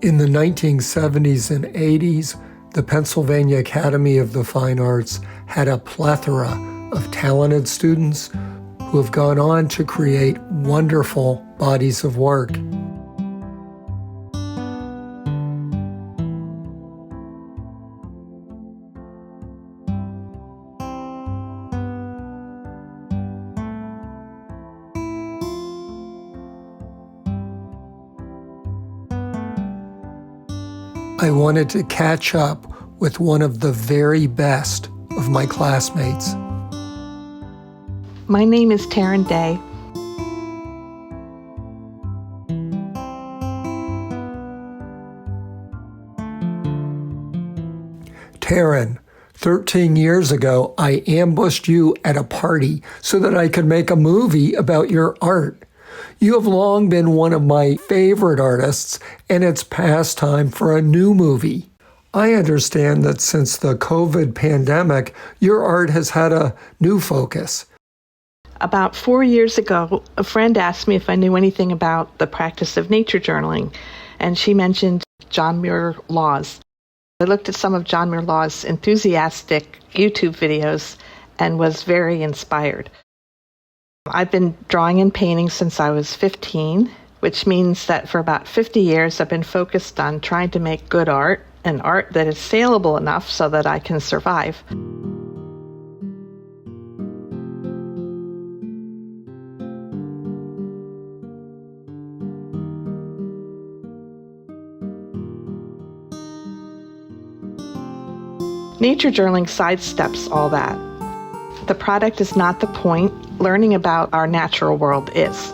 In the 1970s and 80s, the Pennsylvania Academy of the Fine Arts had a plethora of talented students who have gone on to create wonderful bodies of work. I wanted to catch up with one of the very best of my classmates. My name is Taryn Day. Taran, 13 years ago, I ambushed you at a party so that I could make a movie about your art. You have long been one of my favorite artists, and it's past time for a new movie. I understand that since the COVID pandemic, your art has had a new focus. About 4 years ago, a friend asked me if I knew anything about the practice of nature journaling, and she mentioned John Muir Law's. I looked at some of John Muir Law's enthusiastic YouTube videos and was very inspired. I've been drawing and painting since I was 15, which means that for about 50 years I've been focused on trying to make good art, and art that is saleable enough so that I can survive. Nature journaling sidesteps all that. The product is not the point. Learning about our natural world is.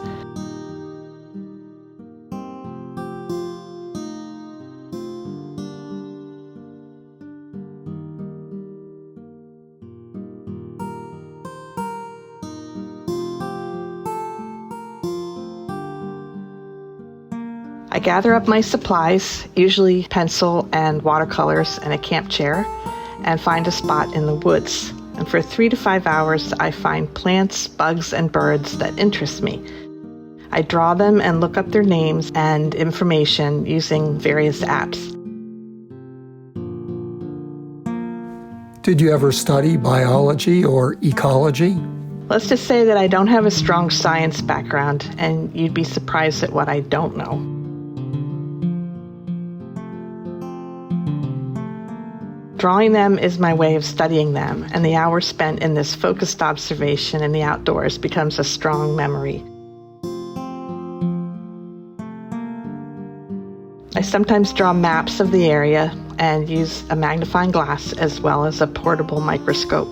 I gather up my supplies, usually pencil and watercolors and a camp chair, and find a spot in the woods. And for 3 to 5 hours, I find plants, bugs, and birds that interest me. I draw them and look up their names and information using various apps. Did you ever study biology or ecology? Let's just say that I don't have a strong science background, and you'd be surprised at what I don't know. Drawing them is my way of studying them, and the hours spent in this focused observation in the outdoors becomes a strong memory. I sometimes draw maps of the area and use a magnifying glass as well as a portable microscope.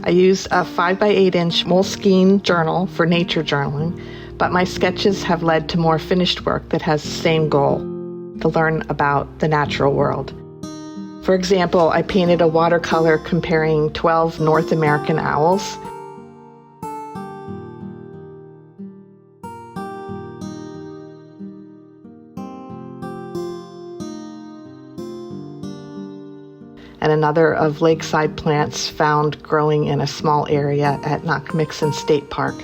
I use a 5x8-inch Moleskine journal for nature journaling, but my sketches have led to more finished work that has the same goal: to learn about the natural world. For example, I painted a watercolor comparing 12 North American owls. And another of lakeside plants found growing in a small area at Knockmixon State Park.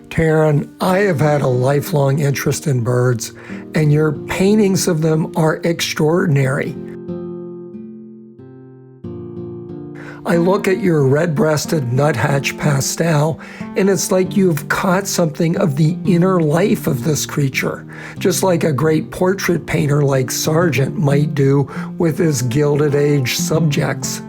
Taran, I have had a lifelong interest in birds, and your paintings of them are extraordinary. I look at your red-breasted nuthatch pastel, and it's like you've caught something of the inner life of this creature, just like a great portrait painter like Sargent might do with his Gilded Age subjects.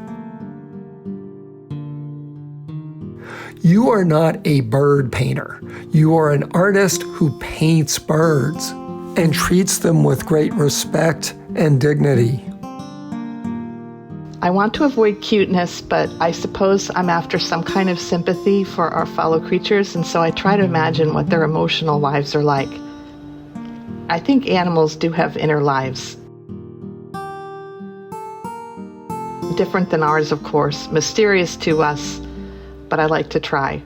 You are not a bird painter. You are an artist who paints birds and treats them with great respect and dignity. I want to avoid cuteness, but I suppose I'm after some kind of sympathy for our fellow creatures, and so I try to imagine what their emotional lives are like. I think animals do have inner lives. Different than ours, of course, mysterious to us, but I like to try.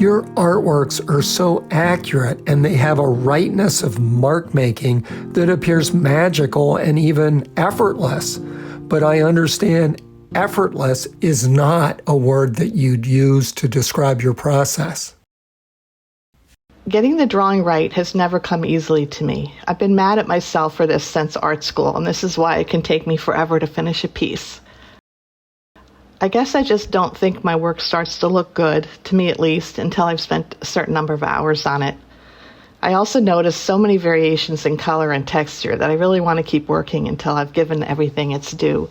Your artworks are so accurate and they have a rightness of mark making that appears magical and even effortless. But I understand effortless is not a word that you'd use to describe your process. Getting the drawing right has never come easily to me. I've been mad at myself for this since art school, and this is why it can take me forever to finish a piece. I guess I just don't think my work starts to look good, to me at least, until I've spent a certain number of hours on it. I also notice so many variations in color and texture that I really want to keep working until I've given everything its due.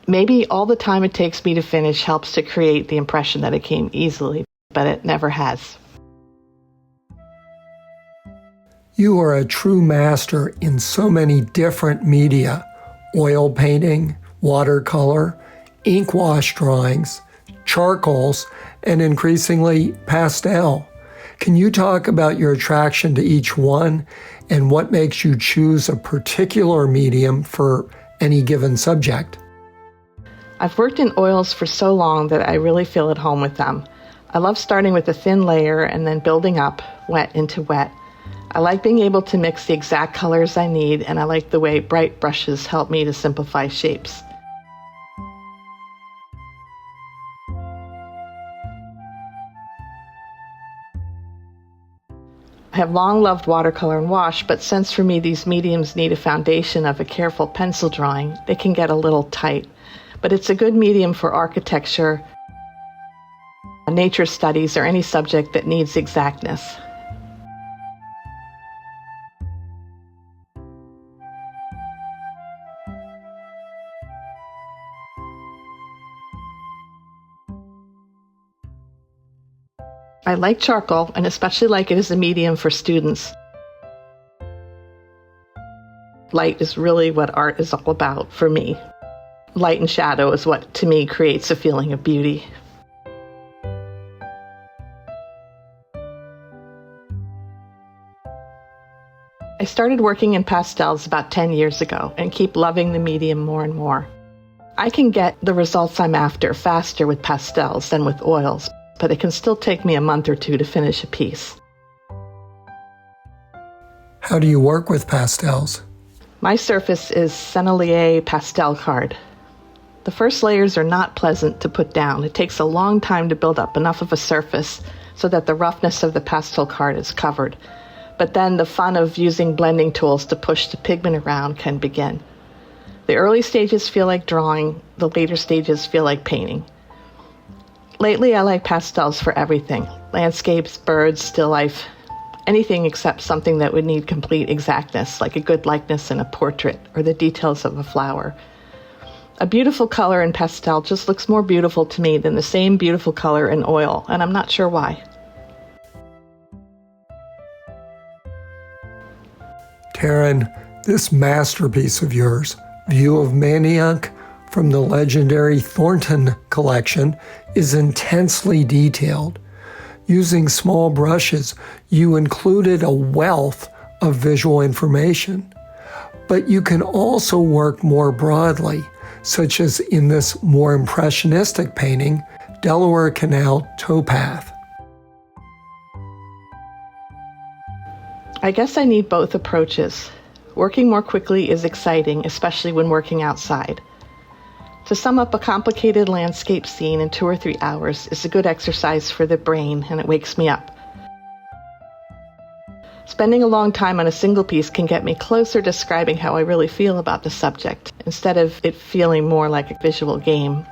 Maybe all the time it takes me to finish helps to create the impression that it came easily, but it never has. You are a true master in so many different media: oil painting, watercolor, ink wash drawings, charcoals, and increasingly pastel. Can you talk about your attraction to each one and what makes you choose a particular medium for any given subject? I've worked in oils for so long that I really feel at home with them. I love starting with a thin layer and then building up, wet into wet. I like being able to mix the exact colors I need, and I like the way bright brushes help me to simplify shapes. I have long loved watercolor and wash, but since for me these mediums need a foundation of a careful pencil drawing, they can get a little tight. But it's a good medium for architecture, nature studies, or any subject that needs exactness. I like charcoal, and especially like it as a medium for students. Light is really what art is all about for me. Light and shadow is what, to me, creates a feeling of beauty. I started working in pastels about 10 years ago and keep loving the medium more and more. I can get the results I'm after faster with pastels than with oils, but it can still take me a month or two to finish a piece. How do you work with pastels? My surface is Sennelier pastel card. The first layers are not pleasant to put down. It takes a long time to build up enough of a surface so that the roughness of the pastel card is covered. But then the fun of using blending tools to push the pigment around can begin. The early stages feel like drawing, the later stages feel like painting. Lately, I like pastels for everything: landscapes, birds, still life, anything except something that would need complete exactness, like a good likeness in a portrait or the details of a flower. A beautiful color in pastel just looks more beautiful to me than the same beautiful color in oil, and I'm not sure why. Taran, this masterpiece of yours, View of Manioc, from the legendary Thornton collection, is intensely detailed. Using small brushes, you included a wealth of visual information. But you can also work more broadly, such as in this more impressionistic painting, Delaware Canal Towpath. I guess I need both approaches. Working more quickly is exciting, especially when working outside. To sum up a complicated landscape scene in 2 or 3 hours is a good exercise for the brain, and it wakes me up. Spending a long time on a single piece can get me closer to describing how I really feel about the subject, instead of it feeling more like a visual game.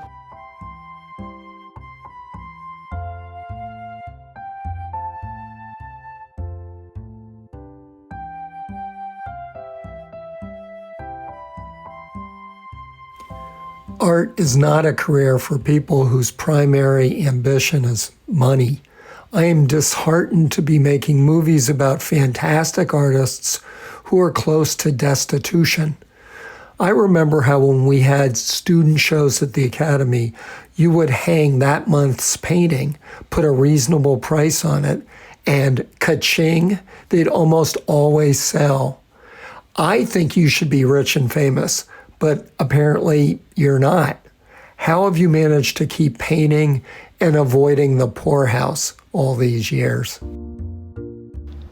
Art is not a career for people whose primary ambition is money. I am disheartened to be making movies about fantastic artists who are close to destitution. I remember how when we had student shows at the Academy, you would hang that month's painting, put a reasonable price on it, and ka-ching, they'd almost always sell. I think you should be rich and famous, but apparently you're not. How have you managed to keep painting and avoiding the poorhouse all these years?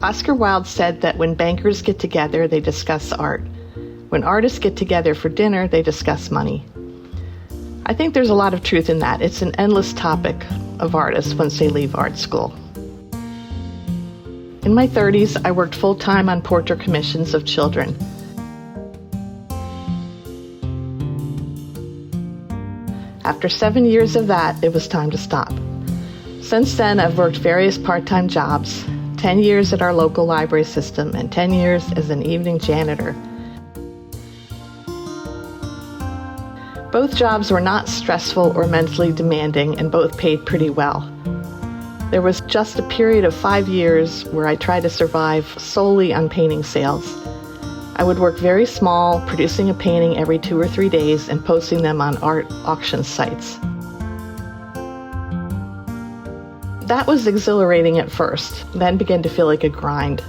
Oscar Wilde said that when bankers get together, they discuss art. When artists get together for dinner, they discuss money. I think there's a lot of truth in that. It's an endless topic of artists once they leave art school. In my 30s, I worked full-time on portrait commissions of children. After 7 years of that, it was time to stop. Since then, I've worked various part-time jobs, 10 years at our local library system and 10 years as an evening janitor. Both jobs were not stressful or mentally demanding, and both paid pretty well. There was just a period of 5 years where I tried to survive solely on painting sales. I would work very small, producing a painting every 2 or 3 days and posting them on art auction sites. That was exhilarating at first, then began to feel like a grind.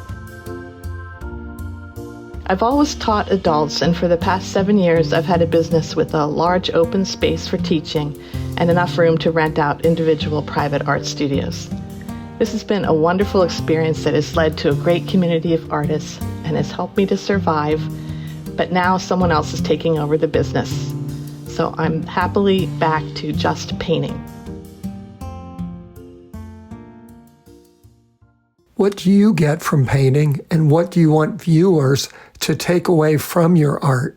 I've always taught adults, and for the past 7 years, I've had a business with a large open space for teaching and enough room to rent out individual private art studios. This has been a wonderful experience that has led to a great community of artists and has helped me to survive, but now someone else is taking over the business. So I'm happily back to just painting. What do you get from painting, and what do you want viewers to take away from your art?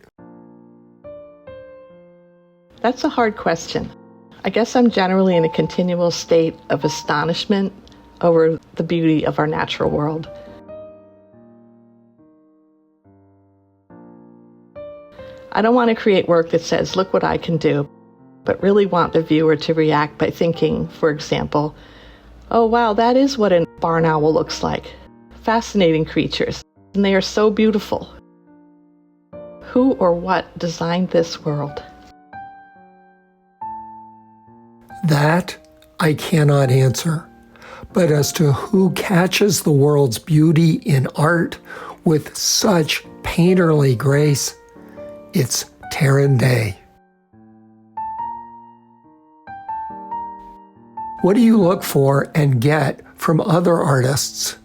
That's a hard question. I guess I'm generally in a continual state of astonishment over the beauty of our natural world. I don't want to create work that says, look what I can do, but really want the viewer to react by thinking, for example, oh wow, that is what a barn owl looks like. Fascinating creatures, and they are so beautiful. Who or what designed this world? That I cannot answer. But as to who catches the world's beauty in art with such painterly grace, it's Taran Day. What do you look for and get from other artists?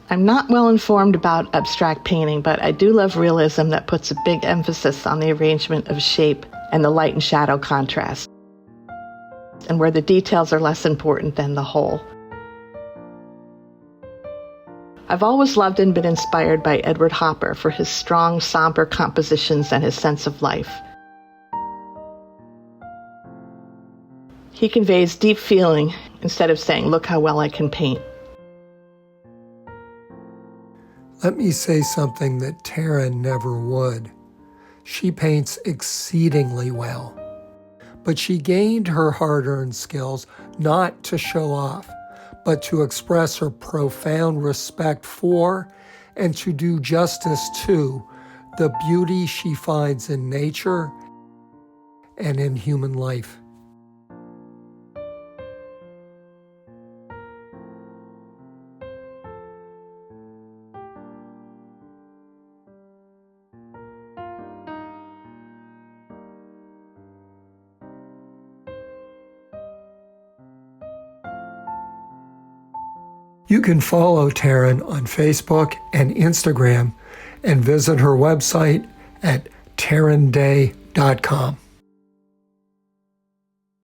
I'm not well informed about abstract painting, but I do love realism that puts a big emphasis on the arrangement of shape and the light and shadow contrast, and where the details are less important than the whole. I've always loved and been inspired by Edward Hopper for his strong, somber compositions and his sense of life. He conveys deep feeling instead of saying, look how well I can paint. Let me say something that Taryn never would. She paints exceedingly well, but she gained her hard-earned skills not to show off, but to express her profound respect for and to do justice to the beauty she finds in nature and in human life. You can follow Taryn on Facebook and Instagram and visit her website at taranday.com.